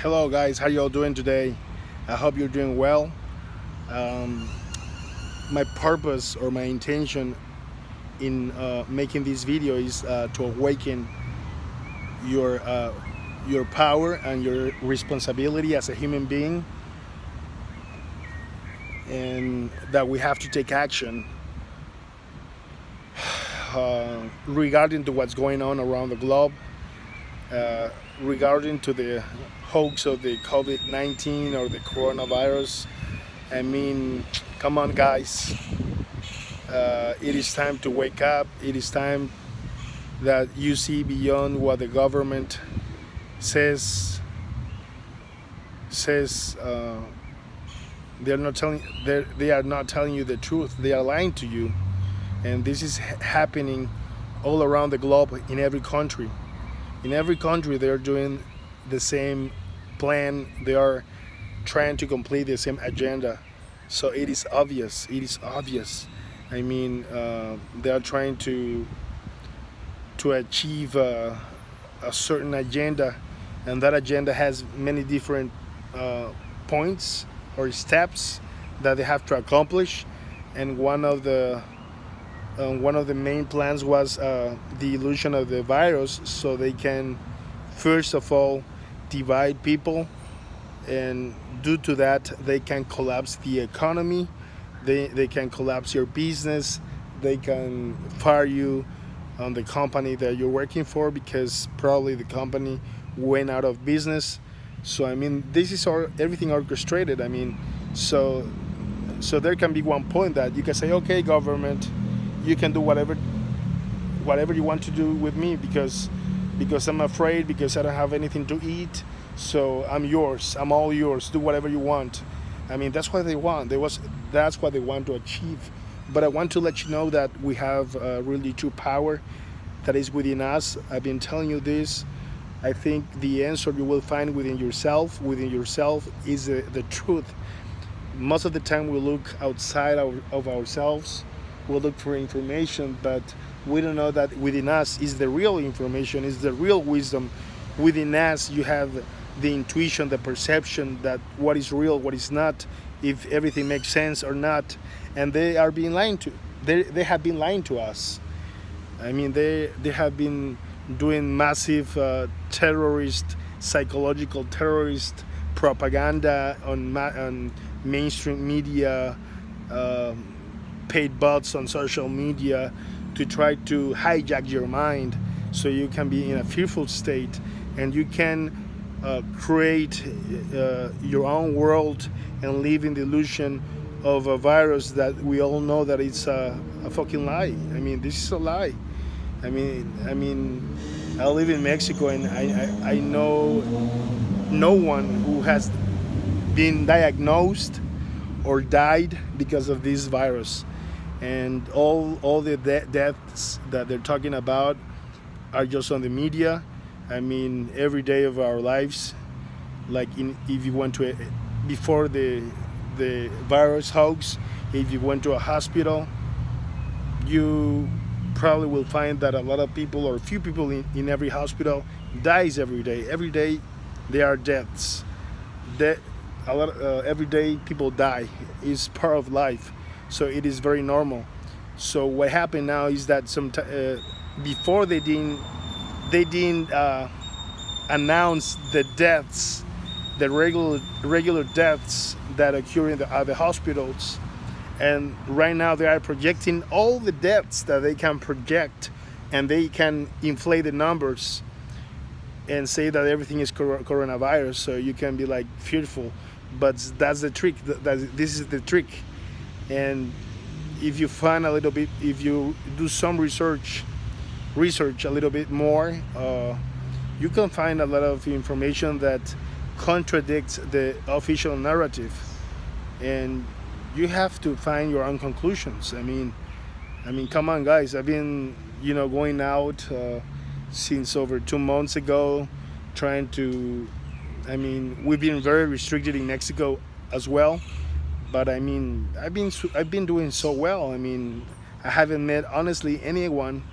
Hello guys, how y'all doing today? I hope you're doing well. Um, my purpose or my intention in making this video is to awaken your uh, your power and your responsibility as a human being, and that we have to take action regarding to what's going on around the globe, uh, regarding to the hoax of the COVID-19 or the coronavirus. I mean, come on, guys. It is time to wake up. It is time that you see beyond what the government says. Says they're not telling. They are not telling you the truth. They are lying to you, and this is happening all around the globe in every country. In every country, they're doing the same plan. They are trying to complete the same agenda. So it is obvious. It is obvious. I mean, they are trying to achieve a certain agenda, and that agenda has many different uh, points or steps that they have to accomplish. And one of the main plans was the illusion of the virus, so they can first of all divide people, and due to that they can collapse the economy. They can collapse your business. They can fire you on the company that you're working for because probably the company went out of business. So I mean, this is everything orchestrated. I mean, so there can be one point that you can say, okay, government, you can do whatever you want to do with me because I'm afraid, because I don't have anything to eat. So I'm yours. I'm all yours. Do whatever you want. I mean, that's what they want. That's what they want to achieve. But I want to let you know that we have really true power that is within us. I've been telling you this. I think the answer you will find within yourself. Within yourself is the truth. Most of the time we look outside of ourselves. We look for information, but we don't know that within us is the real information, is the real wisdom. Within us you have the intuition, the perception that what is real, what is not, if everything makes sense or not. And they are being lying to. They have been lying to us. I mean, they have been doing massive terrorist, psychological terrorist propaganda on mainstream media, paid bots on social media to try to hijack your mind so you can be in a fearful state, and you can create your own world and live in the illusion of a virus that we all know that it's a fucking lie. I mean, this is a lie. I mean, I live in Mexico, and I know no one who has been diagnosed or died because of this virus. And all the deaths that they're talking about are just on the media. I mean, every day of our lives, like if you went to before the virus hoax, if you went to a hospital, you probably will find that a lot of people, or a few people in every hospital, dies every day. Every day there are deaths. Every day people die. It's part of life, so it is very normal. So what happened now is that before they didn't announce the deaths, the regular deaths that occur at the hospitals. And right now they are projecting all the deaths that they can project, and they can inflate the numbers and say that everything is coronavirus, so you can be like fearful. But that's the trick. This is the trick. And if you find a little bit, if you do some research a little bit more, you can find a lot of information that contradicts the official narrative, and you have to find your own conclusions. I mean, come on, guys. I've been, going out since over 2 months ago, trying to. I mean, we've been very restricted in Mexico as well, but I mean, I've been doing so well. I mean, I haven't met honestly anyone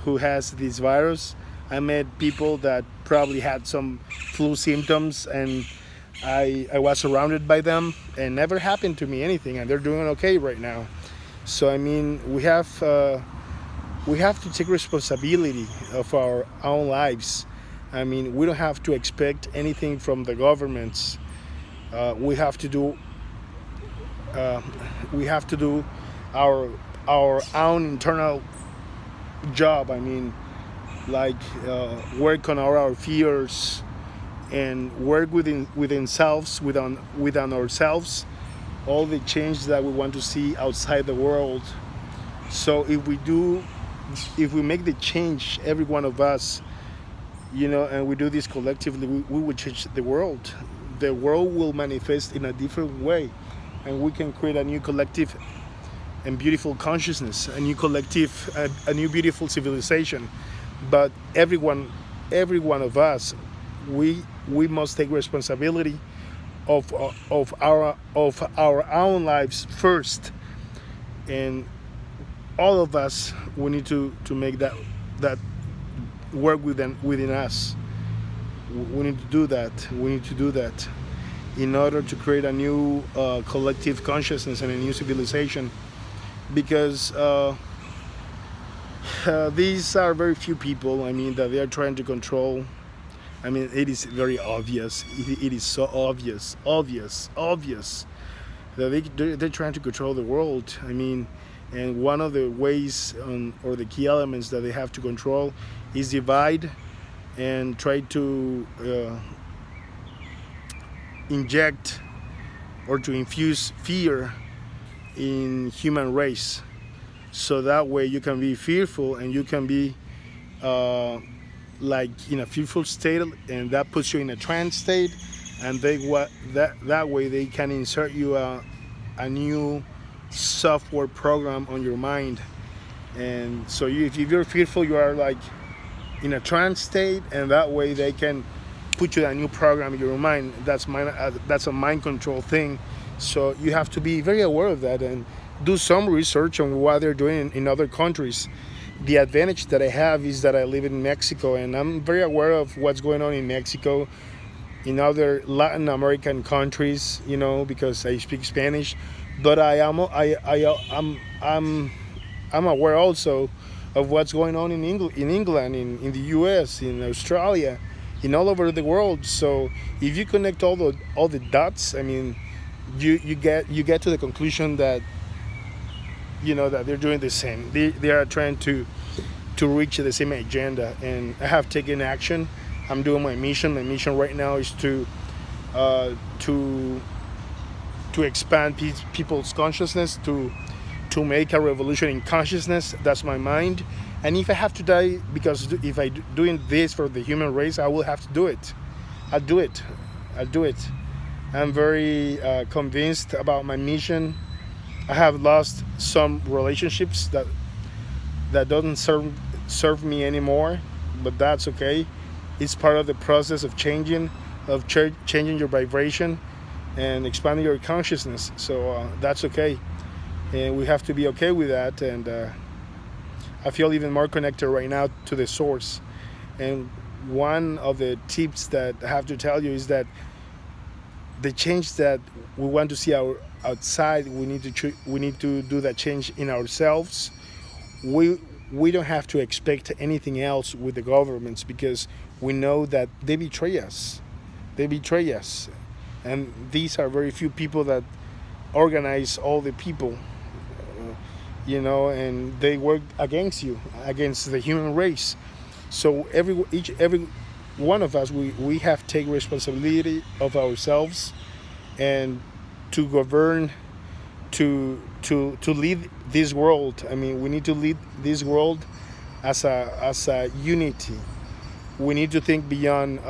who has this virus. I met people that probably had some flu symptoms, and I was surrounded by them, and never happened to me anything, and they're doing okay right now. So I mean, we have to take responsibility of our own lives. I mean, we don't have to expect anything from the governments. We have to do uh, we have to do our our own internal job. I mean, like work on our fears and work within selves, within ourselves, all the change that we want to see outside the world. So if we make the change, every one of us, and we do this collectively, we will change the world. The world will manifest in a different way, and we can create a new collective and beautiful consciousness, a new collective, a new beautiful civilization. But every one of us, we must take responsibility of our own lives first, and all of us, we need to make that work within us. We need to do that. We need to do that in order to create a new collective consciousness and a new civilization. Because these are very few people. I mean, that they are trying to control. I mean, it is very obvious. It is so obvious that they're trying to control the world. I mean, and one of the ways or the key elements that they have to control is divide and try to inject or to infuse fear in human race. So that way you can be fearful, and you can be like in a fearful state, and that puts you in a trance state, and that way they can insert you a new software program on your mind. And so if you're fearful, you are like in a trance state, and that way they can put you a new program in your mind. That's a mind control thing. So you have to be very aware of that and do some research on what they're doing in other countries. The advantage that I have is that I live in Mexico, and I'm very aware of what's going on in Mexico, in other Latin American countries, because I speak Spanish. But I'm aware also of what's going on in England, in the U.S., in Australia, in all over the world. So if you connect all the dots, I mean, you get to the conclusion that that they're doing the same. They are trying to reach the same agenda, and I have taken action. I'm doing my mission. My mission right now is to expand people's consciousness, to make a revolution in consciousness. That's my mind. And if I have to die, because if I doing this for the human race, I will have to do it. I'll do it. I'm very convinced about my mission. I have lost some relationships that doesn't serve me anymore, but that's okay. It's part of the process of changing your vibration and expanding your consciousness. So that's okay, and we have to be okay with that. And I feel even more connected right now to the source. And one of the tips that I have to tell you is that the change that we want to see outside, we need to do that change in ourselves. We don't have to expect anything else with the governments, because we know that they betray us. And these are very few people that organize all the people, and they work against against the human race. So every one of us, we have to take responsibility of ourselves, and to govern, to lead this world. I mean, we need to lead this world as a unity. We need to think beyond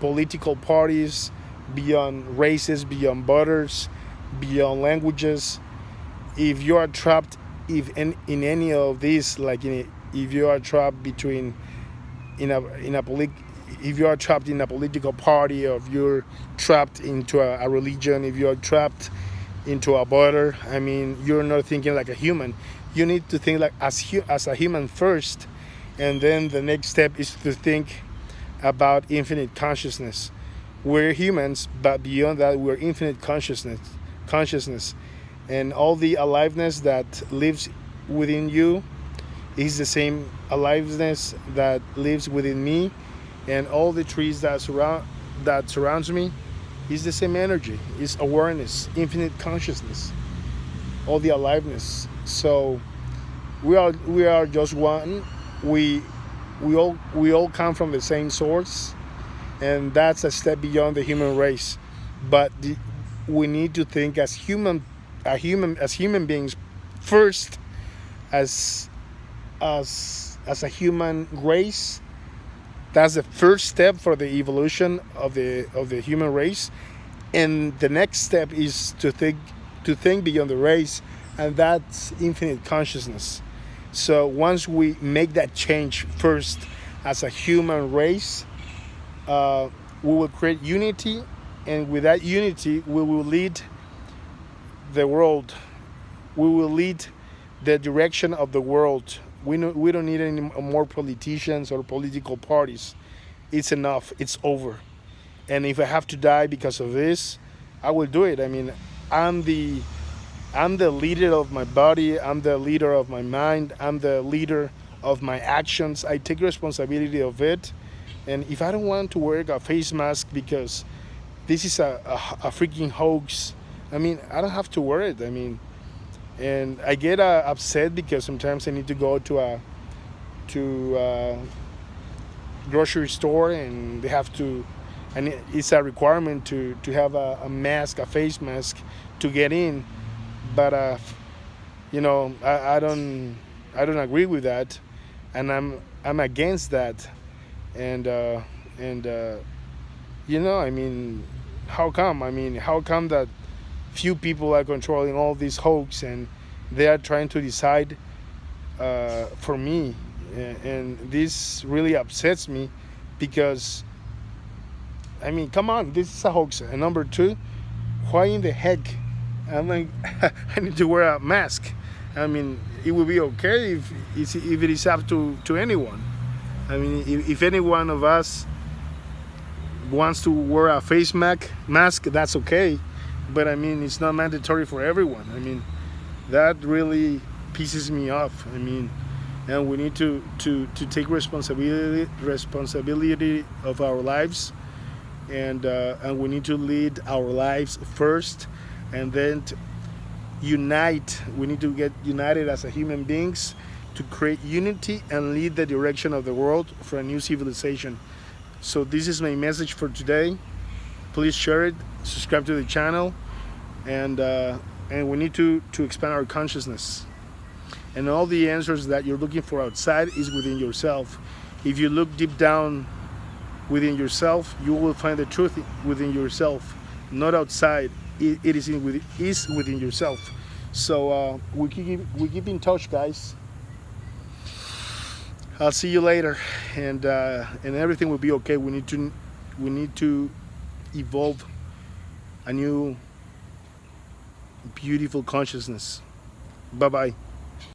political parties, beyond races, beyond borders, beyond languages. If you are trapped in any of these, like if you are trapped between if you are trapped in a political party, or if you're trapped into a religion, if you are trapped into a border, I mean, you're not thinking like a human. You need to think like as a human first, and then the next step is to think about infinite consciousness. We're humans, but beyond that, we're infinite consciousness, and all the aliveness that lives within you is the same aliveness that lives within me, and all the trees that surrounds me is the same energy. Is awareness, infinite consciousness, all the aliveness. So we are just one. We we all come from the same source, and that's a step beyond the human race. But we need to think as human beings first, as as a human race. That's the first step for the evolution of the human race, and the next step is to think beyond the race, and that's infinite consciousness. So once we make that change first as a human race, we will create unity, and with that unity, we will lead the world. We will lead the direction of the world. We don't need any more politicians or political parties. It's enough. It's over. And if I have to die because of this, I will do it. I mean, I'm the I'm the leader of my body. I'm the leader of my mind. I'm the leader of my actions. I take responsibility of it. And if I don't want to wear a face mask because this is a freaking hoax, I mean, I don't have to wear it. I mean, and I get upset because sometimes I need to go to grocery store, and they have to, and it's a requirement to have a mask, a face mask, to get in. But I don't agree with that, and I'm against that. And I mean, how come? I mean, how come that few people are controlling all these hoax, and they are trying to decide for me, and this really upsets me, because I mean, come on, this is a hoax. And number two, why in the heck I'm like I need to wear a mask? I mean, it would be okay if it is up to anyone. I mean, if any one of us wants to wear a face mask, that's okay. But I mean, it's not mandatory for everyone. I mean, that really pisses me off. I mean, and we need to take responsibility of our lives, and we need to lead our lives first, and then unite. We need to get united as a human beings to create unity and lead the direction of the world for a new civilization. So this is my message for today. Please share it, subscribe to the channel, and we need to expand our consciousness. And all the answers that you're looking for outside is within yourself. If you look deep down within yourself, you will find the truth within yourself, not outside. It is within yourself. So we keep in touch, guys. I'll see you later, and everything will be okay. We need to evolve a new beautiful consciousness. Bye bye.